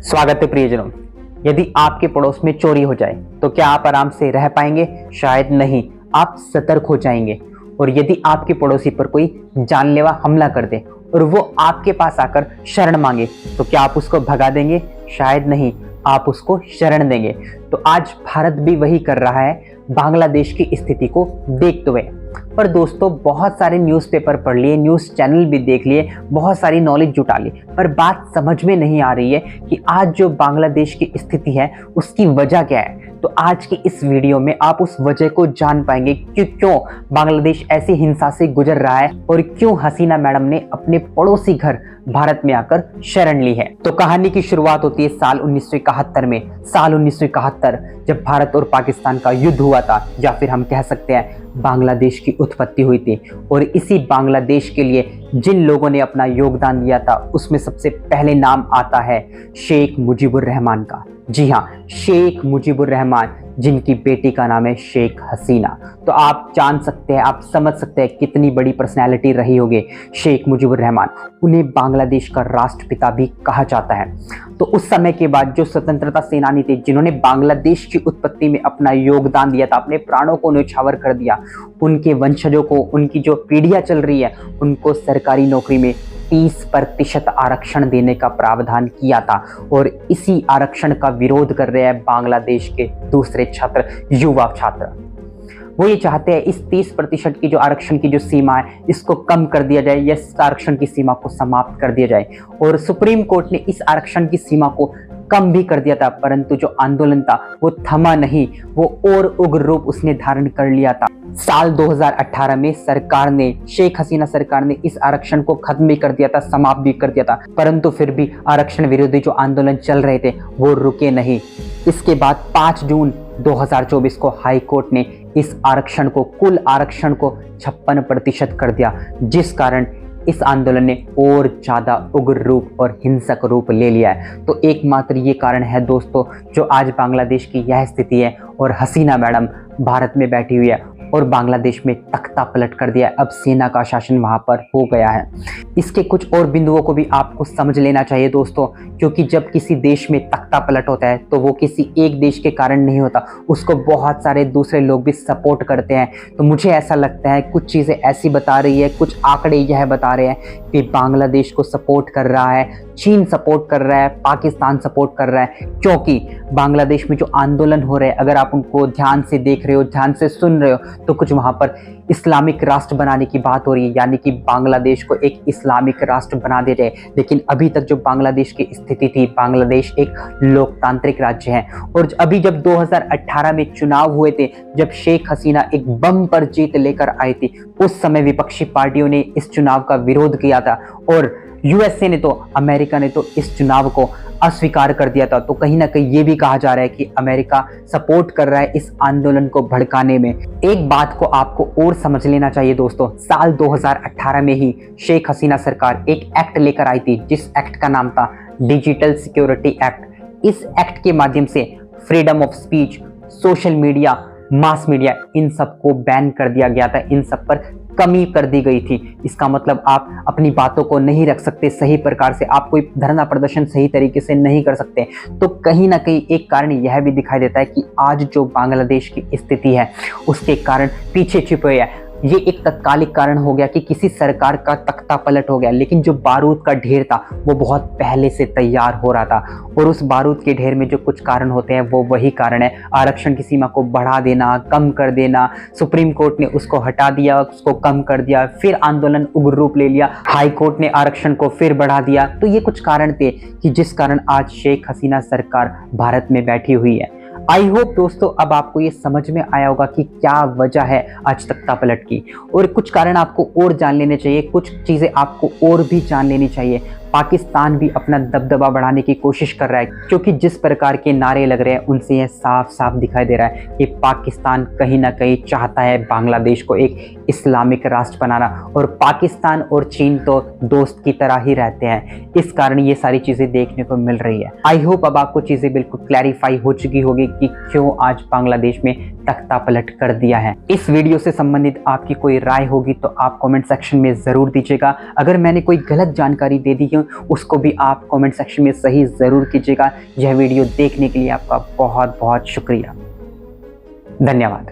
स्वागत है प्रियजनों। यदि आपके पड़ोस में चोरी हो जाए तो क्या आप आराम से रह पाएंगे? शायद नहीं, आप सतर्क हो जाएंगे। और यदि आपके पड़ोसी पर कोई जानलेवा हमला कर दे और वो आपके पास आकर शरण मांगे तो क्या आप उसको भगा देंगे? शायद नहीं, आप उसको शरण देंगे। तो आज भारत भी वही कर रहा है, बांग्लादेश की स्थिति को देखते हुए। पर दोस्तों, बहुत सारे न्यूज़पेपर पढ़ लिए, न्यूज़ चैनल भी देख लिए, बहुत सारी नॉलेज जुटा ली, पर बात समझ में नहीं आ रही है कि आज जो बांग्लादेश की स्थिति है उसकी वजह क्या है। तो आज की इस वीडियो में आप उस वजह को जान पाएंगे कि क्यों बांग्लादेश ऐसी हिंसा से गुजर रहा है और क्यों हसीना मैडम ने अपने पड़ोसी घर भारत में आकर शरण ली है। तो कहानी की शुरुआत होती है साल 1971 में। साल 1971 जब भारत और पाकिस्तान का युद्ध हुआ था, या फिर हम कह सकते हैं बांग्लादेश की उत्पत्ति हुई थी। और इसी बांग्लादेश के लिए जिन लोगों ने अपना योगदान दिया था उसमें सबसे पहले नाम आता है शेख मुजीबुर रहमान का। जी हाँ, शेख मुजीबुर रहमान, जिनकी बेटी का नाम है शेख हसीना। तो आप जान सकते हैं, आप समझ सकते हैं कितनी बड़ी पर्सनैलिटी रही होगी शेख मुजीबुर रहमान। उन्हें बांग्लादेश का राष्ट्रपिता भी कहा जाता है। तो उस समय के बाद जो स्वतंत्रता सेनानी थे, जिन्होंने बांग्लादेश की उत्पत्ति में अपना योगदान दिया था, अपने प्राणों को न्यौछावर कर दिया, उनके वंशजों को, उनकी जो पीढ़ियां चल रही है, उनको सरकारी नौकरी में 30% आरक्षण देने का प्रावधान किया था। और इसी आरक्षण का विरोध कर रहे हैं बांग्लादेश के दूसरे छात्र, युवा छात्र। वो ये चाहते हैं इस 30% की जो आरक्षण की जो सीमा है इसको कम कर दिया जाए, या इस आरक्षण की सीमा को समाप्त कर दिया जाए। और सुप्रीम कोर्ट ने इस आरक्षण की सीमा को कम भी कर दिया था, परंतु जो आंदोलन था वो थमा नहीं, वो और उग्र रूप उसने धारण कर लिया था। साल 2018 में सरकार ने, शेख हसीना सरकार ने इस आरक्षण को खत्म भी कर दिया था, समाप्त भी कर दिया था, परंतु फिर भी आरक्षण विरोधी जो आंदोलन चल रहे थे वो रुके नहीं। इसके बाद 5 जून 2024 को हाई कोर्ट ने इस आरक्षण को, कुल आरक्षण को 56% कर दिया, जिस कारण इस आंदोलन ने और ज़्यादा उग्र रूप और हिंसक रूप ले लिया है। तो एकमात्र ये कारण है दोस्तों, जो आज बांग्लादेश की यह स्थिति है और हसीना मैडम भारत में बैठी हुई है और बांग्लादेश में तख्ता पलट कर दिया है। अब सेना का शासन वहाँ पर हो गया है। इसके कुछ और बिंदुओं को भी आपको समझ लेना चाहिए दोस्तों, क्योंकि जब किसी देश में तख्ता पलट होता है तो वो किसी एक देश के कारण नहीं होता, उसको बहुत सारे दूसरे लोग भी सपोर्ट करते हैं। तो मुझे ऐसा लगता है कुछ चीज़ें ऐसी बता रही है, कुछ आंकड़े यह बता रहे हैं कि बांग्लादेश को सपोर्ट कर रहा है, चीन सपोर्ट कर रहा है, पाकिस्तान सपोर्ट कर रहा है। क्योंकि बांग्लादेश में जो आंदोलन हो रहे हैं, अगर आप उनको ध्यान से देख रहे हो, ध्यान से सुन रहे हो, तो कुछ वहाँ पर इस्लामिक राष्ट्र बनाने की बात हो रही है, यानी कि बांग्लादेश को एक इस्लामिक राष्ट्र बना दिया जाए। लेकिन अभी तक जो बांग्लादेश की स्थिति थी, बांग्लादेश एक लोकतांत्रिक राज्य है। और अभी जब 2018 में चुनाव हुए थे, जब शेख हसीना एक बम पर जीत लेकर आई थी, उस समय विपक्षी पार्टियों ने इस चुनाव का विरोध किया था और यूएसए ने तो, अमेरिका ने तो इस चुनाव को अस्वीकार कर दिया था। तो कहीं ना कहीं ये भी कहा जा रहा है कि अमेरिका सपोर्ट कर रहा है इस आंदोलन को भड़काने में। एक बात को आपको और समझ लेना चाहिए दोस्तों, साल 2018 में ही शेख हसीना सरकार एक एक्ट लेकर आई थी, जिस एक्ट का नाम था डिजिटल सिक्योरिटी एक्ट। इस एक्ट के माध्यम से freedom of speech, social media, mass media, इन सबको बैन कर दिया गया था, इन सब पर कमी कर दी गई थी। इसका मतलब आप अपनी बातों को नहीं रख सकते सही प्रकार से, आप कोई धरना प्रदर्शन सही तरीके से नहीं कर सकते। तो कहीं ना कहीं एक कारण यह भी दिखाई देता है कि आज जो बांग्लादेश की स्थिति है उसके कारण पीछे छिपे हुए हैं। ये एक तत्कालिक कारण हो गया कि किसी सरकार का तख्ता पलट हो गया, लेकिन जो बारूद का ढेर था वो बहुत पहले से तैयार हो रहा था। और उस बारूद के ढेर में जो कुछ कारण होते हैं वो वही कारण है, आरक्षण की सीमा को बढ़ा देना, कम कर देना। सुप्रीम कोर्ट ने उसको हटा दिया, उसको कम कर दिया, फिर आंदोलन उग्र रूप ले लिया, हाई कोर्ट ने आरक्षण को फिर बढ़ा दिया। तो ये कुछ कारण थे कि जिस कारण आज शेख हसीना सरकार भारत में बैठी हुई है। आई होप दोस्तों अब आपको ये समझ में आया होगा कि क्या वजह है आज तख्ता पलट की। और कुछ कारण आपको और जान लेने चाहिए, कुछ चीज़ें आपको और भी जान लेनी चाहिए। पाकिस्तान भी अपना दबदबा बढ़ाने की कोशिश कर रहा है, क्योंकि जिस प्रकार के नारे लग रहे हैं उनसे यह साफ साफ दिखाई दे रहा है कि पाकिस्तान कहीं ना कहीं चाहता है बांग्लादेश को एक इस्लामिक राष्ट्र बनाना। और पाकिस्तान और चीन तो दोस्त की तरह ही रहते हैं, इस कारण ये सारी चीज़ें देखने को मिल रही है। आई होप अब आपको चीज़ें बिल्कुल क्लैरिफाई हो चुकी होगी कि क्यों आज बांग्लादेश में तख्ता पलट कर दिया है। इस वीडियो से संबंधित आपकी कोई राय होगी तो आप कमेंट सेक्शन में ज़रूर दीजिएगा। अगर मैंने कोई गलत जानकारी दे दी है हूँ उसको भी आप कमेंट सेक्शन में सही ज़रूर कीजिएगा। यह वीडियो देखने के लिए आपका बहुत बहुत शुक्रिया। धन्यवाद।